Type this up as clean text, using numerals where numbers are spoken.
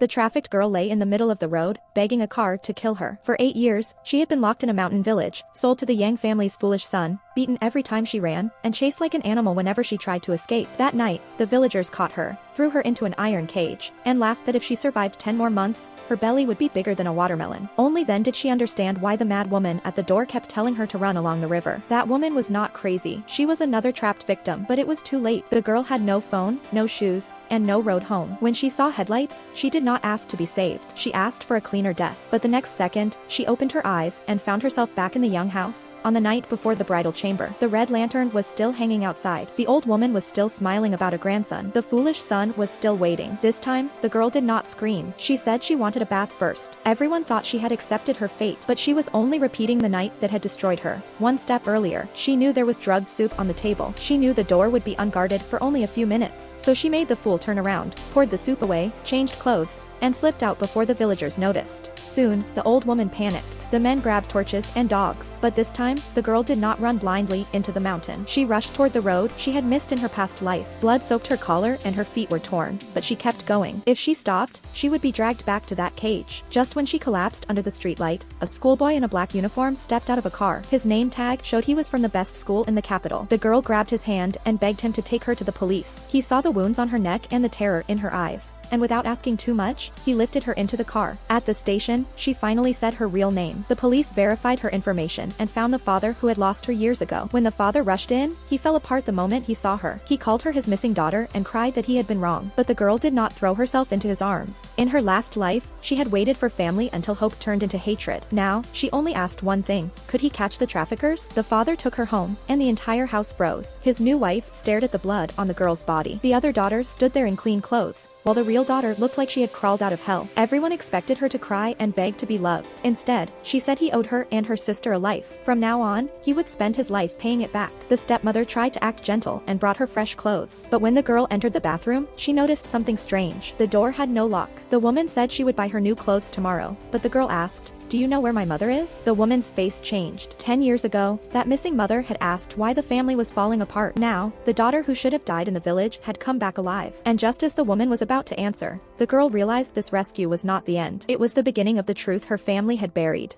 The trafficked girl lay in the middle of the road, begging a car to kill her. For 8 years, she had been locked in a mountain village, sold to the Yang family's foolish son, beaten every time she ran, and chased like an animal whenever she tried to escape. That night, the villagers caught her, threw her into an iron cage, and laughed that if she survived 10 more months, her belly would be bigger than a watermelon. Only then did she understand why the mad woman at the door kept telling her to run along the river. That woman was not crazy. She was another trapped victim, but it was too late. The girl had no phone, no shoes, and no road home. When she saw headlights, she did not ask to be saved. She asked for a cleaner death. But the next second, she opened her eyes and found herself back in the Young house, on the night before the bridal chamber. The red lantern was still hanging outside. The old woman was still smiling about a grandson. The foolish son was still waiting. This time, the girl did not scream. She said she wanted a bath first. Everyone thought she had accepted her fate, but she was only repeating the night that had destroyed her. One step earlier, she knew there was drugged soup on the table. She knew the door would be unguarded for only a few minutes. So she made the fool turn around, poured the soup away, changed clothes, and slipped out before the villagers noticed. Soon, the old woman panicked. The men grabbed torches and dogs. But this time, the girl did not run blindly into the mountain. She rushed toward the road she had missed in her past life. Blood soaked her collar and her feet were torn, but she kept going. If she stopped, she would be dragged back to that cage. Just when she collapsed under the streetlight, a schoolboy in a black uniform stepped out of a car. His name tag showed he was from the best school in the capital. The girl grabbed his hand and begged him to take her to the police. He saw the wounds on her neck and the terror in her eyes, and without asking too much, he lifted her into the car. At the station, she finally said her real name. The police verified her information and found the father who had lost her years ago. When the father rushed in, he fell apart the moment he saw her. He called her his missing daughter and cried that he had been wrong. But the girl did not throw herself into his arms. In her last life, she had waited for family until hope turned into hatred. Now, she only asked one thing: could he catch the traffickers? The father took her home, and the entire house froze. His new wife stared at the blood on the girl's body. The other daughter stood there in clean clothes, while the real daughter looked like she had crawled out of hell. Everyone expected her to cry and beg to be loved. Instead, she said he owed her and her sister a life. From now on, he would spend his life paying it back. The stepmother tried to act gentle and brought her fresh clothes. But when the girl entered the bathroom, she noticed something strange. The door had no lock. The woman said she would buy her new clothes tomorrow, but the girl asked, "Do you know where my mother is?" The woman's face changed. 10 years ago, that missing mother had asked why the family was falling apart. Now, the daughter who should have died in the village had come back alive. And just as the woman was about to answer, the girl realized this rescue was not the end. It was the beginning of the truth her family had buried.